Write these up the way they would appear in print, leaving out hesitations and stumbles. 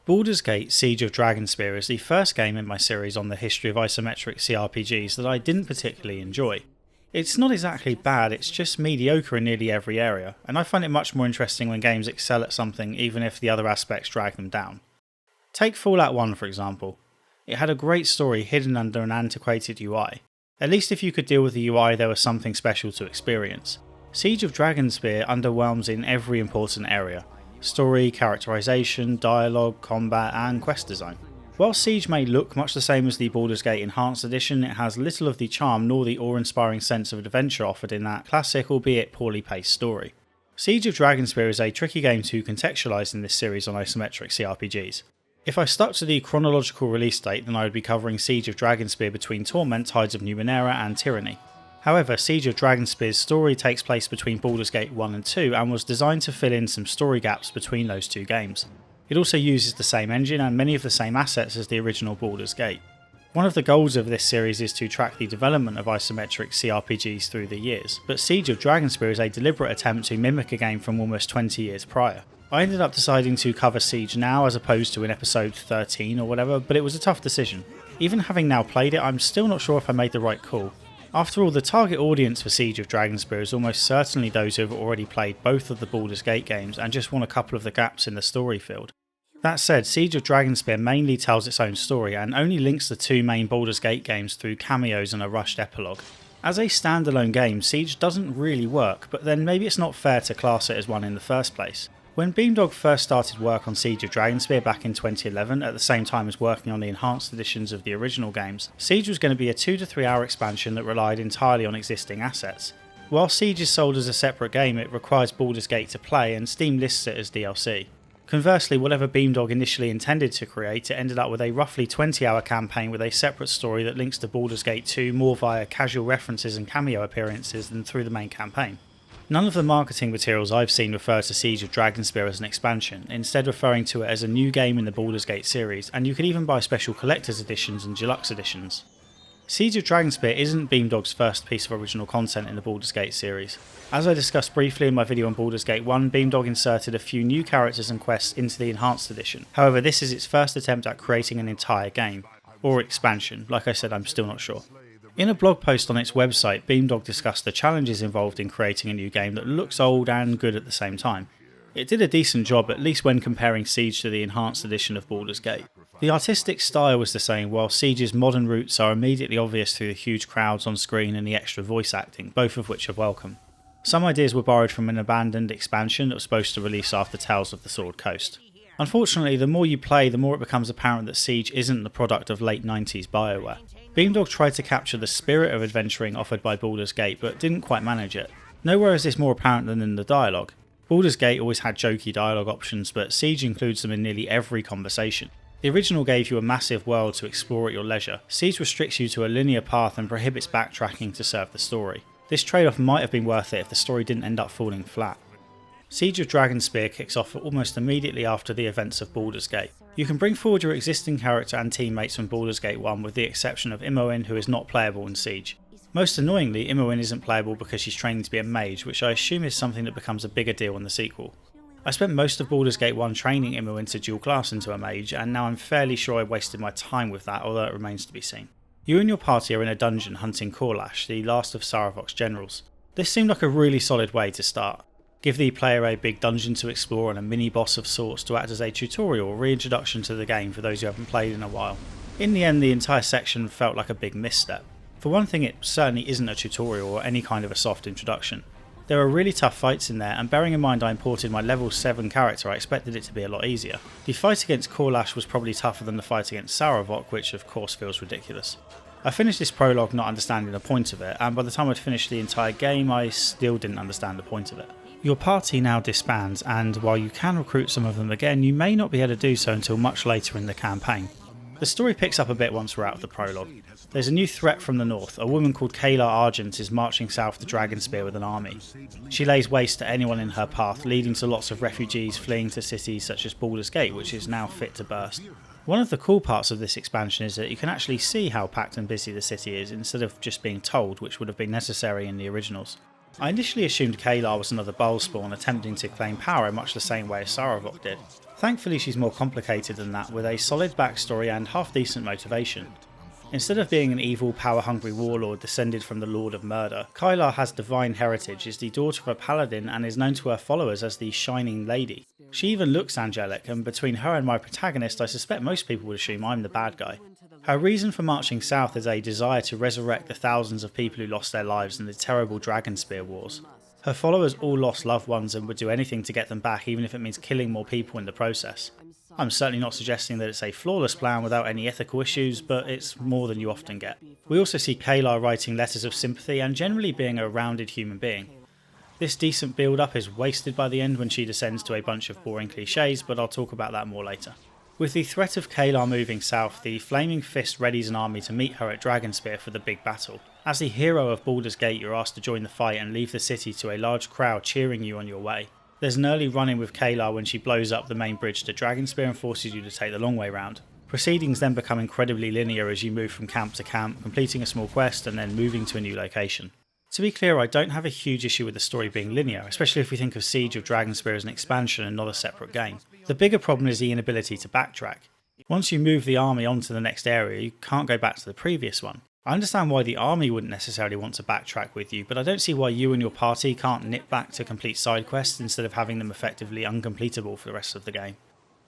Baldur's Gate Siege of Dragonspear is the first game in my series on the history of isometric CRPGs that I didn't particularly enjoy. It's not exactly bad, it's just mediocre in nearly every area, and I find it much more interesting when games excel at something even if the other aspects drag them down. Take Fallout 1 for example. It had a great story hidden under an antiquated UI. At least if you could deal with the UI there was something special to experience. Siege of Dragonspear underwhelms in every important area. Story, characterization, dialogue, combat and quest design. While Siege may look much the same as the Baldur's Gate Enhanced Edition, it has little of the charm nor the awe-inspiring sense of adventure offered in that classic, albeit poorly paced story. Siege of Dragonspear is a tricky game to contextualise in this series on isometric CRPGs. If I stuck to the chronological release date, then I would be covering Siege of Dragonspear between Torment, Tides of Numenera and Tyranny. However, Siege of Dragonspear's story takes place between Baldur's Gate 1 and 2 and was designed to fill in some story gaps between those two games. It also uses the same engine and many of the same assets as the original Baldur's Gate. One of the goals of this series is to track the development of isometric CRPGs through the years, but Siege of Dragonspear is a deliberate attempt to mimic a game from almost 20 years prior. I ended up deciding to cover Siege now as opposed to in episode 13 or whatever, but it was a tough decision. Even having now played it, I'm still not sure if I made the right call. After all, the target audience for Siege of Dragonspear is almost certainly those who have already played both of the Baldur's Gate games and just want a couple of the gaps in the story field. That said, Siege of Dragonspear mainly tells its own story and only links the two main Baldur's Gate games through cameos and a rushed epilogue. As a standalone game, Siege doesn't really work, but then maybe it's not fair to class it as one in the first place. When Beamdog first started work on Siege of Dragonspear back in 2011, at the same time as working on the enhanced editions of the original games, Siege was going to be a 2 to 3 hour expansion that relied entirely on existing assets. While Siege is sold as a separate game, it requires Baldur's Gate to play and Steam lists it as DLC. Conversely, whatever Beamdog initially intended to create, it ended up with a roughly 20-hour campaign with a separate story that links to Baldur's Gate 2 more via casual references and cameo appearances than through the main campaign. None of the marketing materials I've seen refer to Siege of Dragonspear as an expansion, instead referring to it as a new game in the Baldur's Gate series, and you can even buy special collector's editions and deluxe editions. Siege of Dragonspear isn't Beamdog's first piece of original content in the Baldur's Gate series. As I discussed briefly in my video on Baldur's Gate 1, Beamdog inserted a few new characters and quests into the enhanced edition. However, this is its first attempt at creating an entire game, or expansion. Like I said, I'm still not sure. In a blog post on its website, Beamdog discussed the challenges involved in creating a new game that looks old and good at the same time. It did a decent job, at least when comparing Siege to the enhanced edition of Baldur's Gate. The artistic style was the same, while Siege's modern roots are immediately obvious through the huge crowds on screen and the extra voice acting, both of which are welcome. Some ideas were borrowed from an abandoned expansion that was supposed to release after Tales of the Sword Coast. Unfortunately, the more you play, the more it becomes apparent that Siege isn't the product of late 90s BioWare. Beamdog tried to capture the spirit of adventuring offered by Baldur's Gate, but didn't quite manage it. Nowhere is this more apparent than in the dialogue. Baldur's Gate always had jokey dialogue options, but Siege includes them in nearly every conversation. The original gave you a massive world to explore at your leisure. Siege restricts you to a linear path and prohibits backtracking to serve the story. This trade-off might have been worth it if the story didn't end up falling flat. Siege of Dragonspear kicks off almost immediately after the events of Baldur's Gate. You can bring forward your existing character and teammates from Baldur's Gate 1 with the exception of Imoen, who is not playable in Siege. Most annoyingly, Imoen isn't playable because she's training to be a mage, which I assume is something that becomes a bigger deal in the sequel. I spent most of Baldur's Gate 1 training Imoen to dual class into a mage, and now I'm fairly sure I wasted my time with that, although it remains to be seen. You and your party are in a dungeon hunting Korlash, the last of Saravok's generals. This seemed like a really solid way to start. Give the player a big dungeon to explore and a mini-boss of sorts to act as a tutorial or reintroduction to the game for those who haven't played in a while. In the end, the entire section felt like a big misstep. For one thing, it certainly isn't a tutorial or any kind of a soft introduction. There are really tough fights in there, and bearing in mind I imported my level 7 character, I expected it to be a lot easier. The fight against Korlash was probably tougher than the fight against Saravok, which of course feels ridiculous. I finished this prologue not understanding the point of it, and by the time I'd finished the entire game I still didn't understand the point of it. Your party now disbands, and while you can recruit some of them again, you may not be able to do so until much later in the campaign. The story picks up a bit once we're out of the prologue. There's a new threat from the north. A woman called Kayla Argent is marching south to Dragonspear with an army. She lays waste to anyone in her path, leading to lots of refugees fleeing to cities such as Baldur's Gate, which is now fit to burst. One of the cool parts of this expansion is that you can actually see how packed and busy the city is instead of just being told, which would have been necessary in the originals. I initially assumed Kaylar was another Bowl spawn attempting to claim power in much the same way as Saravok did. Thankfully she's more complicated than that, with a solid backstory and half-decent motivation. Instead of being an evil, power-hungry warlord descended from the Lord of Murder, Kaylar has divine heritage, is the daughter of a paladin and is known to her followers as the Shining Lady. She even looks angelic, and between her and my protagonist I suspect most people would assume I'm the bad guy. Her reason for marching south is a desire to resurrect the thousands of people who lost their lives in the terrible Dragonspear wars. Her followers all lost loved ones and would do anything to get them back, even if it means killing more people in the process. I'm certainly not suggesting that it's a flawless plan without any ethical issues, but it's more than you often get. We also see Kaylar writing letters of sympathy and generally being a rounded human being. This decent build up is wasted by the end when she descends to a bunch of boring cliches, but I'll talk about that more later. With the threat of Kaylar moving south, the Flaming Fist readies an army to meet her at Dragonspear for the big battle. As the hero of Baldur's Gate, you're asked to join the fight and leave the city to a large crowd cheering you on your way. There's an early run-in with Kaylar when she blows up the main bridge to Dragonspear and forces you to take the long way round. Proceedings then become incredibly linear as you move from camp to camp, completing a small quest and then moving to a new location. To be clear, I don't have a huge issue with the story being linear, especially if we think of Siege of Dragonspear as an expansion and not a separate game. The bigger problem is the inability to backtrack. Once you move the army onto the next area, you can't go back to the previous one. I understand why the army wouldn't necessarily want to backtrack with you, but I don't see why you and your party can't nip back to complete side quests instead of having them effectively uncompletable for the rest of the game.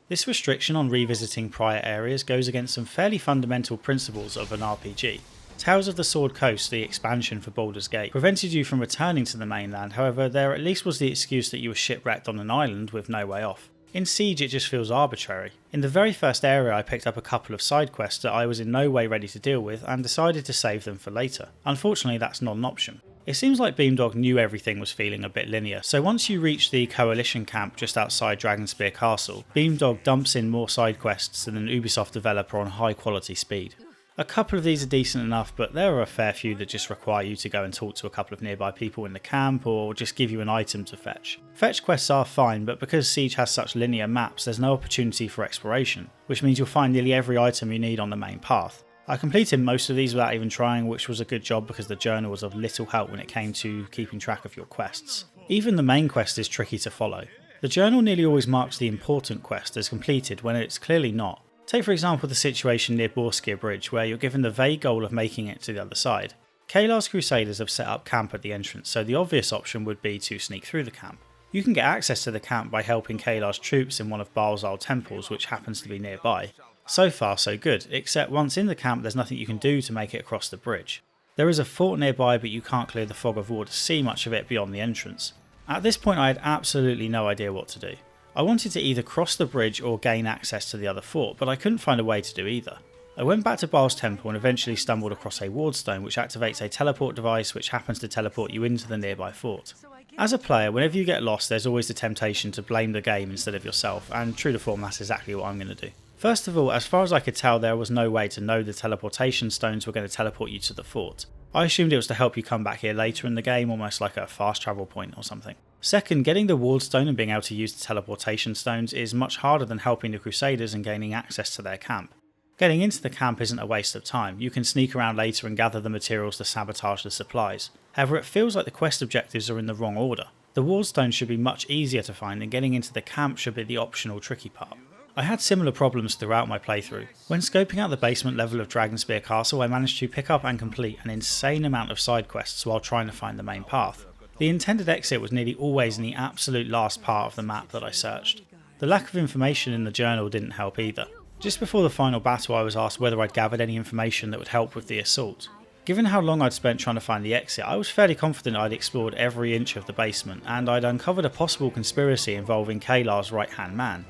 This restriction on revisiting prior areas goes against some fairly fundamental principles of an RPG. Tales of the Sword Coast, the expansion for Baldur's Gate, prevented you from returning to the mainland, however there at least was the excuse that you were shipwrecked on an island with no way off. In Siege it just feels arbitrary. In the very first area I picked up a couple of side quests that I was in no way ready to deal with and decided to save them for later. Unfortunately that's not an option. It seems like Beamdog knew everything was feeling a bit linear, so once you reach the Coalition camp just outside Dragonspear Castle, Beamdog dumps in more side quests than an Ubisoft developer on high quality speed. A couple of these are decent enough, but there are a fair few that just require you to go and talk to a couple of nearby people in the camp or just give you an item to fetch. Fetch quests are fine, but because Siege has such linear maps there's no opportunity for exploration, which means you'll find nearly every item you need on the main path. I completed most of these without even trying, which was a good job because the journal was of little help when it came to keeping track of your quests. Even the main quest is tricky to follow. The journal nearly always marks the important quest as completed when it's clearly not. Take for example the situation near Borskir Bridge where you're given the vague goal of making it to the other side. Kaylar's Crusaders have set up camp at the entrance, so the obvious option would be to sneak through the camp. You can get access to the camp by helping Kaylar's troops in one of Baal's old temples, which happens to be nearby. So far so good, except once in the camp there's nothing you can do to make it across the bridge. There is a fort nearby but you can't clear the fog of war to see much of it beyond the entrance. At this point I had absolutely no idea what to do. I wanted to either cross the bridge or gain access to the other fort, but I couldn't find a way to do either. I went back to Baal's temple and eventually stumbled across a wardstone which activates a teleport device which happens to teleport you into the nearby fort. As a player, whenever you get lost there's always the temptation to blame the game instead of yourself, and true to form that's exactly what I'm going to do. First of all, as far as I could tell there was no way to know the teleportation stones were going to teleport you to the fort. I assumed it was to help you come back here later in the game, almost like a fast travel point or something. Second, getting the wardstone and being able to use the teleportation stones is much harder than helping the Crusaders and gaining access to their camp. Getting into the camp isn't a waste of time, you can sneak around later and gather the materials to sabotage the supplies. However, it feels like the quest objectives are in the wrong order. The wardstone should be much easier to find and getting into the camp should be the optional tricky part. I had similar problems throughout my playthrough. When scoping out the basement level of Dragonspear Castle I managed to pick up and complete an insane amount of side quests while trying to find the main path. The intended exit was nearly always in the absolute last part of the map that I searched. The lack of information in the journal didn't help either. Just before the final battle I was asked whether I'd gathered any information that would help with the assault. Given how long I'd spent trying to find the exit, I was fairly confident I'd explored every inch of the basement and I'd uncovered a possible conspiracy involving Kaylar's right hand man.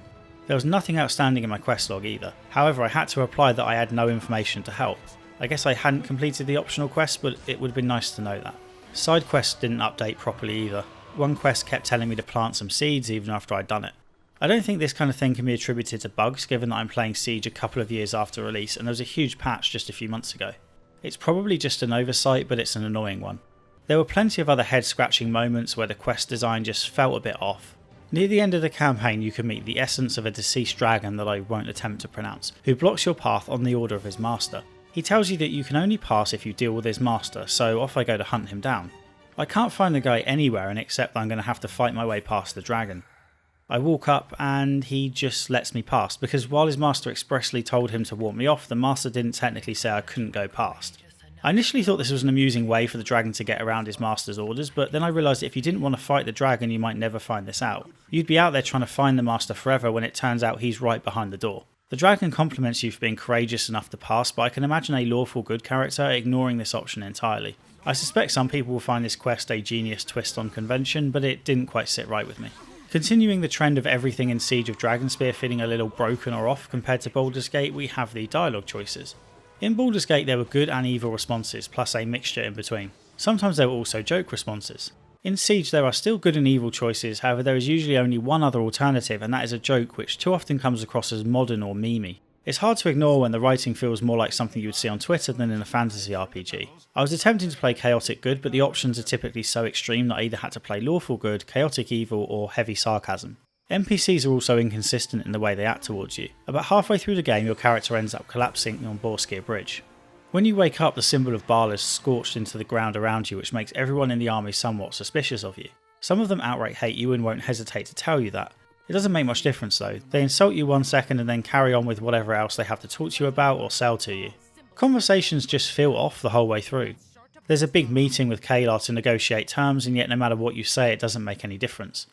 There was nothing outstanding in my quest log either, however I had to reply that I had no information to help. I guess I hadn't completed the optional quest, but it would have been nice to know that. Side quests didn't update properly either. One quest kept telling me to plant some seeds even after I'd done it. I don't think this kind of thing can be attributed to bugs given that I'm playing Siege a couple of years after release and there was a huge patch just a few months ago. It's probably just an oversight, but it's an annoying one. There were plenty of other head scratching moments where the quest design just felt a bit off. Near the end of the campaign you can meet the essence of a deceased dragon that I won't attempt to pronounce, who blocks your path on the order of his master. He tells you that you can only pass if you deal with his master, so off I go to hunt him down. I can't find the guy anywhere and except I'm going to have to fight my way past the dragon. I walk up and he just lets me past, because while his master expressly told him to walk me off, the master didn't technically say I couldn't go past. I initially thought this was an amusing way for the dragon to get around his master's orders, but then I realised that if you didn't want to fight the dragon you might never find this out. You'd be out there trying to find the master forever when it turns out he's right behind the door. The dragon compliments you for being courageous enough to pass, but I can imagine a lawful good character ignoring this option entirely. I suspect some people will find this quest a genius twist on convention, but it didn't quite sit right with me. Continuing the trend of everything in Siege of Dragonspear feeling a little broken or off compared to Baldur's Gate, we have the dialogue choices. In Baldur's Gate there were good and evil responses, plus a mixture in between. Sometimes there were also joke responses. In Siege there are still good and evil choices, however there is usually only one other alternative, and that is a joke which too often comes across as modern or memey. It's hard to ignore when the writing feels more like something you would see on Twitter than in a fantasy RPG. I was attempting to play chaotic good, but the options are typically so extreme that I either had to play lawful good, chaotic evil, or heavy sarcasm. NPCs are also inconsistent in the way they act towards you. About halfway through the game your character ends up collapsing on Borskir Bridge. When you wake up the symbol of Baal is scorched into the ground around you, which makes everyone in the army somewhat suspicious of you. Some of them outright hate you and won't hesitate to tell you that. It doesn't make much difference though, they insult you 1 second and then carry on with whatever else they have to talk to you about or sell to you. Conversations just feel off the whole way through. There's a big meeting with Kalar to negotiate terms, and yet no matter what you say it doesn't make any difference.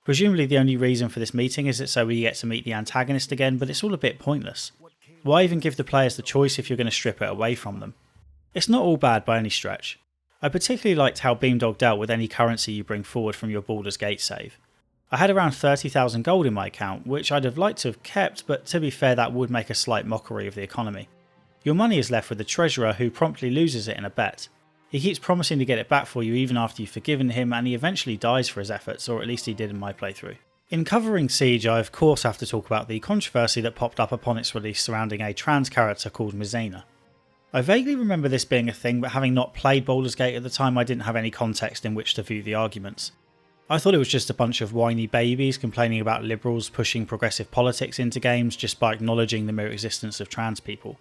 Presumably the only reason for this meeting is that so we get to meet the antagonist again, but it's all a bit pointless. Why even give the players the choice if you're going to strip it away from them? It's not all bad by any stretch. I particularly liked how Beamdog dealt with any currency you bring forward from your Baldur's Gate save. I had around 30,000 gold in my account, which I'd have liked to have kept, but to be fair that would make a slight mockery of the economy. Your money is left with the treasurer, who promptly loses it in a bet. He keeps promising to get it back for you even after you've forgiven him, and he eventually dies for his efforts, or at least he did in my playthrough. In covering Siege I of course have to talk about the controversy that popped up upon its release surrounding a trans character called Mizena. I vaguely remember this being a thing, but having not played Baldur's Gate at the time I didn't have any context in which to view the arguments. I thought it was just a bunch of whiny babies complaining about liberals pushing progressive politics into games just by acknowledging the mere existence of trans people.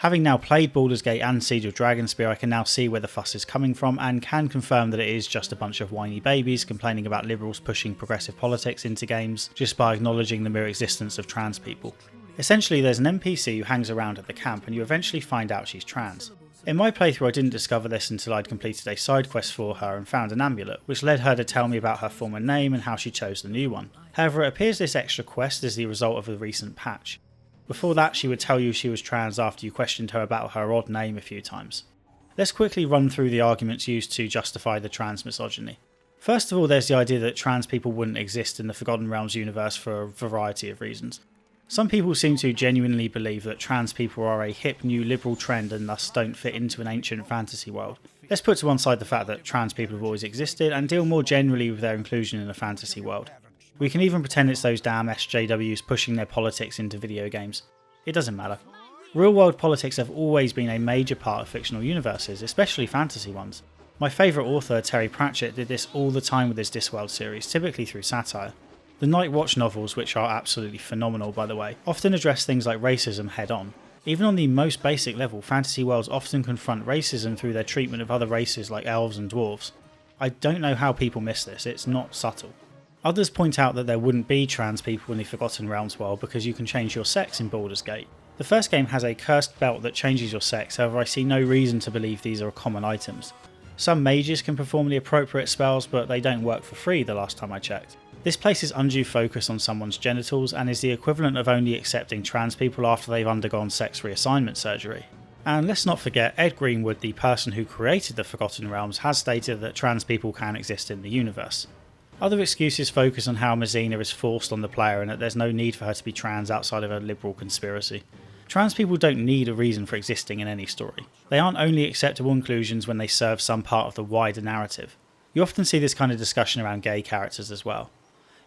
Having now played Baldur's Gate and Siege of Dragonspear, I can now see where the fuss is coming from and can confirm that it is just a bunch of whiny babies complaining about liberals pushing progressive politics into games just by acknowledging the mere existence of trans people. Essentially there's an NPC who hangs around at the camp and you eventually find out she's trans. In my playthrough I didn't discover this until I'd completed a side quest for her and found an amulet, which led her to tell me about her former name and how she chose the new one. However, it appears this extra quest is the result of a recent patch. Before that she would tell you she was trans after you questioned her about her odd name a few times. Let's quickly run through the arguments used to justify the trans misogyny. First of all there's the idea that trans people wouldn't exist in the Forgotten Realms universe for a variety of reasons. Some people seem to genuinely believe that trans people are a hip new liberal trend and thus don't fit into an ancient fantasy world. Let's put to one side the fact that trans people have always existed and deal more generally with their inclusion in a fantasy world. We can even pretend it's those damn SJWs pushing their politics into video games. It doesn't matter. Real world politics have always been a major part of fictional universes, especially fantasy ones. My favourite author, Terry Pratchett, did this all the time with his Discworld series, typically through satire. The Night Watch novels, which are absolutely phenomenal by the way, often address things like racism head on. Even on the most basic level, fantasy worlds often confront racism through their treatment of other races like elves and dwarves. I don't know how people miss this, it's not subtle. Others point out that there wouldn't be trans people in the Forgotten Realms world because you can change your sex in Baldur's Gate. The first game has a cursed belt that changes your sex, however I see no reason to believe these are common items. Some mages can perform the appropriate spells, but they don't work for free the last time I checked. This places undue focus on someone's genitals and is the equivalent of only accepting trans people after they've undergone sex reassignment surgery. And let's not forget, Ed Greenwood, the person who created the Forgotten Realms, has stated that trans people can exist in the universe. Other excuses focus on how Mizena is forced on the player and that there's no need for her to be trans outside of a liberal conspiracy. Trans people don't need a reason for existing in any story. They aren't only acceptable inclusions when they serve some part of the wider narrative. You often see this kind of discussion around gay characters as well.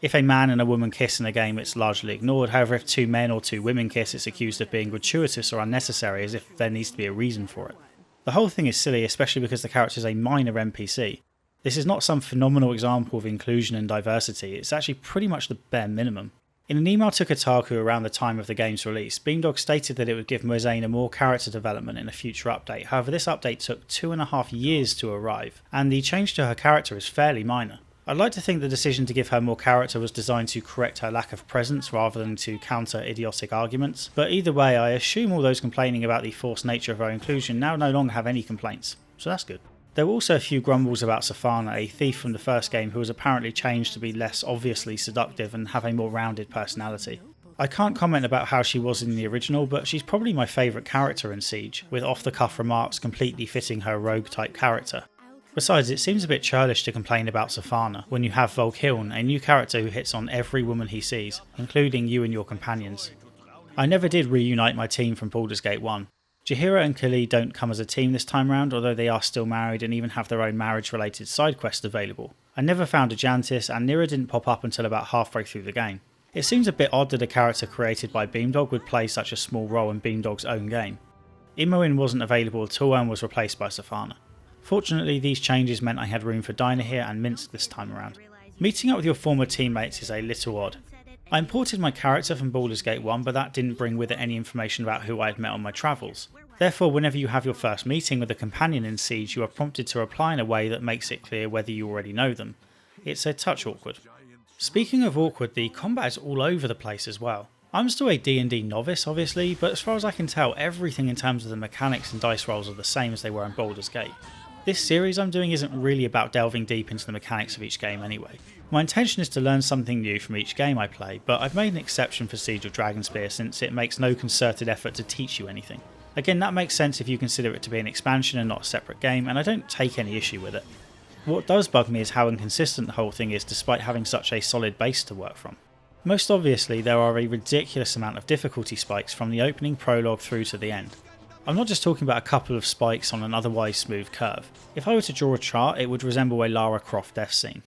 If a man and a woman kiss in a game, it's largely ignored. However, if two men or two women kiss, it's accused of being gratuitous or unnecessary, as if there needs to be a reason for it. The whole thing is silly, especially because the character is a minor NPC. This is not some phenomenal example of inclusion and diversity, it's actually pretty much the bare minimum. In an email to Kotaku around the time of the game's release, Beamdog stated that it would give Mozaina more character development in a future update. However, this update took 2.5 years to arrive, and the change to her character is fairly minor. I'd like to think the decision to give her more character was designed to correct her lack of presence rather than to counter idiotic arguments, but either way, I assume all those complaining about the forced nature of her inclusion now no longer have any complaints, so that's good. There were also a few grumbles about Safana, a thief from the first game who was apparently changed to be less obviously seductive and have a more rounded personality. I can't comment about how she was in the original, but she's probably my favourite character in Siege, with off-the-cuff remarks completely fitting her rogue-type character. Besides, it seems a bit churlish to complain about Safana when you have Volkiln, a new character who hits on every woman he sees, including you and your companions. I never did reunite my team from Baldur's Gate 1. Jaheira and Kali don't come as a team this time round, although they are still married and even have their own marriage-related side quests available. I never found Ajantis, and Nira didn't pop up until about halfway through the game. It seems a bit odd that a character created by Beamdog would play such a small role in Beamdog's own game. Imoen wasn't available at all and was replaced by Safana. Fortunately, these changes meant I had room for Dynahir and Minsk this time around. Meeting up with your former teammates is a little odd. I imported my character from Baldur's Gate 1, but that didn't bring with it any information about who I had met on my travels. Therefore, whenever you have your first meeting with a companion in Siege, you are prompted to reply in a way that makes it clear whether you already know them. It's a touch awkward. Speaking of awkward, the combat is all over the place as well. I'm still a D&D novice, obviously, but as far as I can tell, everything in terms of the mechanics and dice rolls are the same as they were in Baldur's Gate. This series I'm doing isn't really about delving deep into the mechanics of each game anyway. My intention is to learn something new from each game I play, but I've made an exception for Siege of Dragonspear since it makes no concerted effort to teach you anything. Again, that makes sense if you consider it to be an expansion and not a separate game, and I don't take any issue with it. What does bug me is how inconsistent the whole thing is despite having such a solid base to work from. Most obviously, there are a ridiculous amount of difficulty spikes from the opening prologue through to the end. I'm not just talking about a couple of spikes on an otherwise smooth curve. If I were to draw a chart, it would resemble a Lara Croft death scene.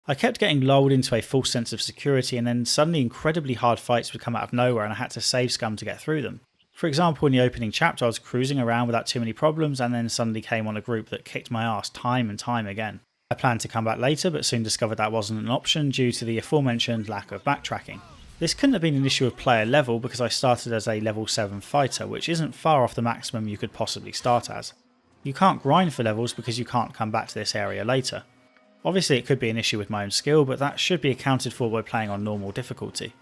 I kept getting lulled into a false sense of security, and then suddenly incredibly hard fights would come out of nowhere and I had to save scum to get through them. For example, in the opening chapter I was cruising around without too many problems and then suddenly came on a group that kicked my ass time and time again. I planned to come back later but soon discovered that wasn't an option due to the aforementioned lack of backtracking. This couldn't have been an issue of player level because I started as a level 7 fighter, which isn't far off the maximum you could possibly start as. You can't grind for levels because you can't come back to this area later. Obviously it could be an issue with my own skill, but that should be accounted for by playing on normal difficulty.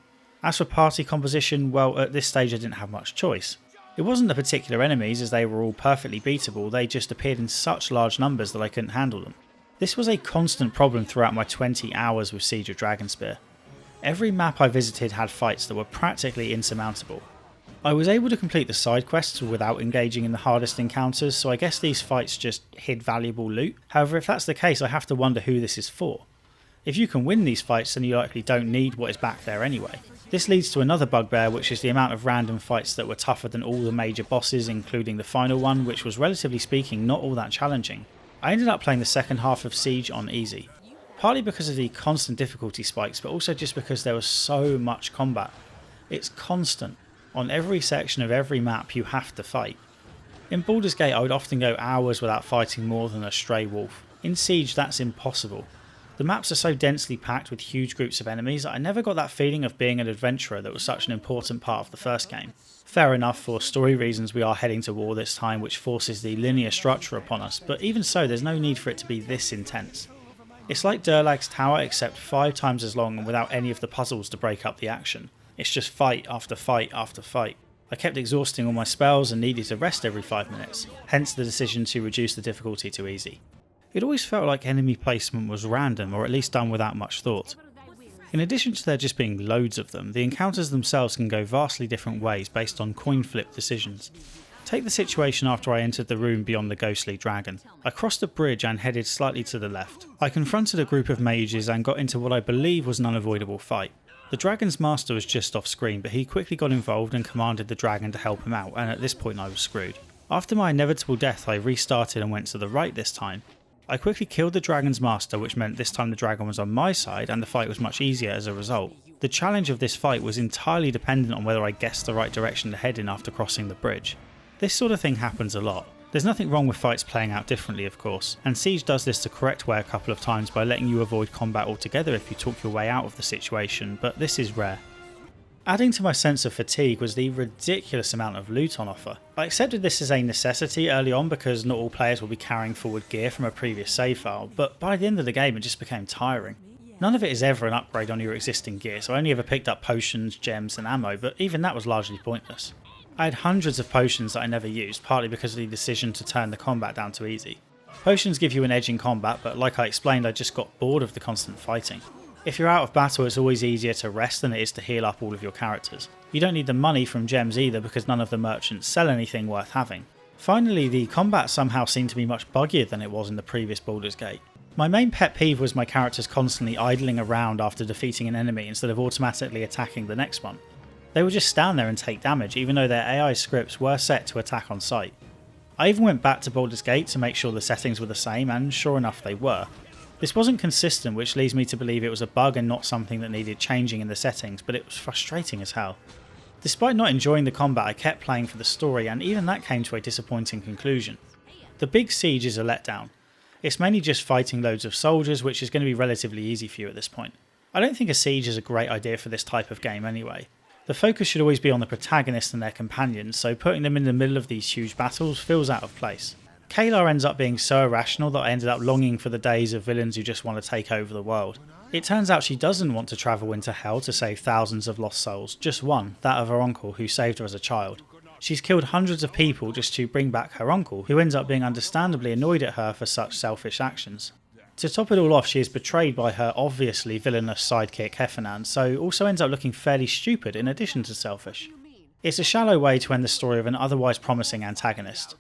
As for party composition, well, at this stage I didn't have much choice. It wasn't the particular enemies as they were all perfectly beatable, they just appeared in such large numbers that I couldn't handle them. This was a constant problem throughout my 20 hours with Siege of Dragonspear. Every map I visited had fights that were practically insurmountable. I was able to complete the side quests without engaging in the hardest encounters, so I guess these fights just hid valuable loot. However, if that's the case, I have to wonder who this is for. If you can win these fights, then you likely don't need what is back there anyway. This leads to another bugbear, which is the amount of random fights that were tougher than all the major bosses, including the final one, which was relatively speaking not all that challenging. I ended up playing the second half of Siege on easy. Partly because of the constant difficulty spikes, but also just because there was so much combat. It's constant. On every section of every map you have to fight. In Baldur's Gate I would often go hours without fighting more than a stray wolf. In Siege that's impossible. The maps are so densely packed with huge groups of enemies that I never got that feeling of being an adventurer that was such an important part of the first game. Fair enough, for story reasons we are heading to war this time, which forces the linear structure upon us, but even so there's no need for it to be this intense. It's like Durlag's Tower except 5 times as long and without any of the puzzles to break up the action. It's just fight after fight after fight. I kept exhausting all my spells and needed to rest every 5 minutes, hence the decision to reduce the difficulty to easy. It always felt like enemy placement was random or at least done without much thought. In addition to there just being loads of them, the encounters themselves can go vastly different ways based on coin flip decisions. Take the situation after I entered the room beyond the ghostly dragon. I crossed a bridge and headed slightly to the left. I confronted a group of mages and got into what I believe was an unavoidable fight. The dragon's master was just off screen, but he quickly got involved and commanded the dragon to help him out, and at this point I was screwed. After my inevitable death I restarted and went to the right this time. I quickly killed the dragon's master, which meant this time the dragon was on my side and the fight was much easier as a result. The challenge of this fight was entirely dependent on whether I guessed the right direction to head in after crossing the bridge. This sort of thing happens a lot. There's nothing wrong with fights playing out differently of course, and Siege does this the correct way a couple of times by letting you avoid combat altogether if you talk your way out of the situation, but this is rare. Adding to my sense of fatigue was the ridiculous amount of loot on offer. I accepted this as a necessity early on because not all players will be carrying forward gear from a previous save file, but by the end of the game it just became tiring. None of it is ever an upgrade on your existing gear, so I only ever picked up potions, gems and ammo, but even that was largely pointless. I had hundreds of potions that I never used, partly because of the decision to turn the combat down to easy. Potions give you an edge in combat, but like I explained, I just got bored of the constant fighting. If you're out of battle, it's always easier to rest than it is to heal up all of your characters. You don't need the money from gems either because none of the merchants sell anything worth having. Finally, the combat somehow seemed to be much buggier than it was in the previous Baldur's Gate. My main pet peeve was my characters constantly idling around after defeating an enemy instead of automatically attacking the next one. They would just stand there and take damage even though their AI scripts were set to attack on sight. I even went back to Baldur's Gate to make sure the settings were the same, and sure enough they were. This wasn't consistent, which leads me to believe it was a bug and not something that needed changing in the settings, but it was frustrating as hell. Despite not enjoying the combat, I kept playing for the story, and even that came to a disappointing conclusion. The big siege is a letdown. It's mainly just fighting loads of soldiers, which is going to be relatively easy for you at this point. I don't think a siege is a great idea for this type of game anyway. The focus should always be on the protagonist and their companions, so putting them in the middle of these huge battles feels out of place. Kalar ends up being so irrational that I ended up longing for the days of villains who just want to take over the world. It turns out she doesn't want to travel into hell to save thousands of lost souls, just one, that of her uncle who saved her as a child. She's killed hundreds of people just to bring back her uncle, who ends up being understandably annoyed at her for such selfish actions. To top it all off, she is betrayed by her obviously villainous sidekick Heffernan, so also ends up looking fairly stupid in addition to selfish. It's a shallow way to end the story of an otherwise promising antagonist.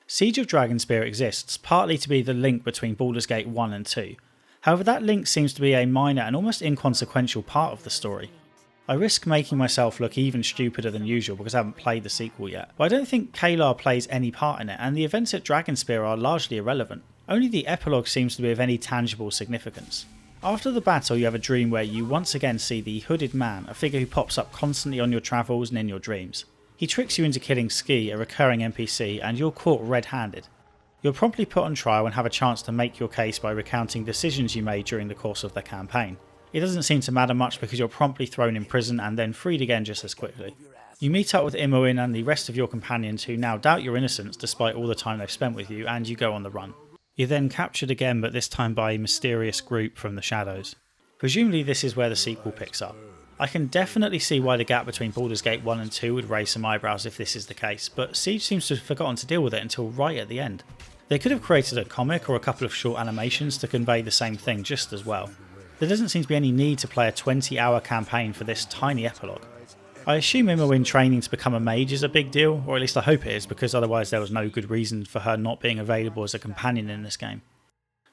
Siege of Dragonspear exists partly to be the link between Baldur's Gate 1 and 2. However, that link seems to be a minor and almost inconsequential part of the story. I risk making myself look even stupider than usual because I haven't played the sequel yet, but I don't think Kalar plays any part in it, and the events at Dragonspear are largely irrelevant. Only the epilogue seems to be of any tangible significance. After the battle, you have a dream where you once again see the Hooded Man, a figure who pops up constantly on your travels and in your dreams. He tricks you into killing Ski, a recurring NPC, and you're caught red-handed. You're promptly put on trial and have a chance to make your case by recounting decisions you made during the course of the campaign. It doesn't seem to matter much because you're promptly thrown in prison and then freed again just as quickly. You meet up with Imoen and the rest of your companions who now doubt your innocence despite all the time they've spent with you, and you go on the run. You're then captured again, but this time by a mysterious group from the shadows. Presumably this is where the sequel picks up. I can definitely see why the gap between Baldur's Gate 1 and 2 would raise some eyebrows if this is the case, but Siege seems to have forgotten to deal with it until right at the end. They could have created a comic or a couple of short animations to convey the same thing just as well. There doesn't seem to be any need to play a 20-hour campaign for this tiny epilogue. I assume Imoen training to become a mage is a big deal, or at least I hope it is, because otherwise there was no good reason for her not being available as a companion in this game.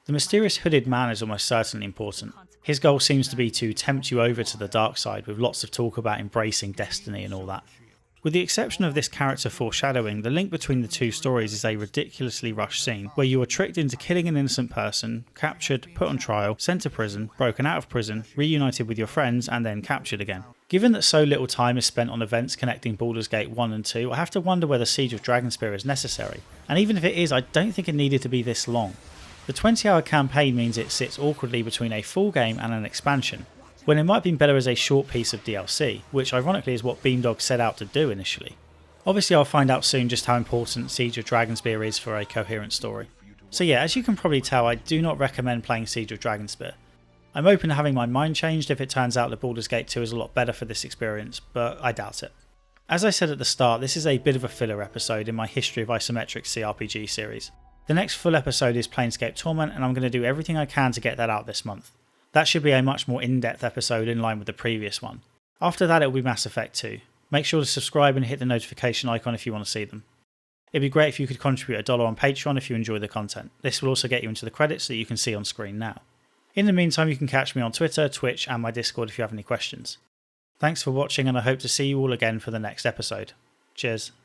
The mysterious Hooded Man is almost certainly important. His goal seems to be to tempt you over to the dark side, with lots of talk about embracing destiny and all that. With the exception of this character foreshadowing, the link between the two stories is a ridiculously rushed scene where you are tricked into killing an innocent person, captured, put on trial, sent to prison, broken out of prison, reunited with your friends, and then captured again. Given that so little time is spent on events connecting Baldur's Gate 1 and 2, I have to wonder whether Siege of Dragonspear is necessary, and even if it is, I don't think it needed to be this long. The 20-hour campaign means it sits awkwardly between a full game and an expansion, when it might have been better as a short piece of DLC, which ironically is what Beamdog set out to do initially. Obviously I'll find out soon just how important Siege of Dragonspear is for a coherent story. So yeah, as you can probably tell, I do not recommend playing Siege of Dragonspear. I'm open to having my mind changed if it turns out that Baldur's Gate 2 is a lot better for this experience, but I doubt it. As I said at the start, this is a bit of a filler episode in my History of Isometric CRPG series. The next full episode is Planescape Torment, and I'm going to do everything I can to get that out this month. That should be a much more in-depth episode in line with the previous one. After that it will be Mass Effect 2. Make sure to subscribe and hit the notification icon if you want to see them. It'd be great if you could contribute $1 on Patreon if you enjoy the content. This will also get you into the credits that you can see on screen now. In the meantime, you can catch me on Twitter, Twitch and my Discord if you have any questions. Thanks for watching, and I hope to see you all again for the next episode. Cheers.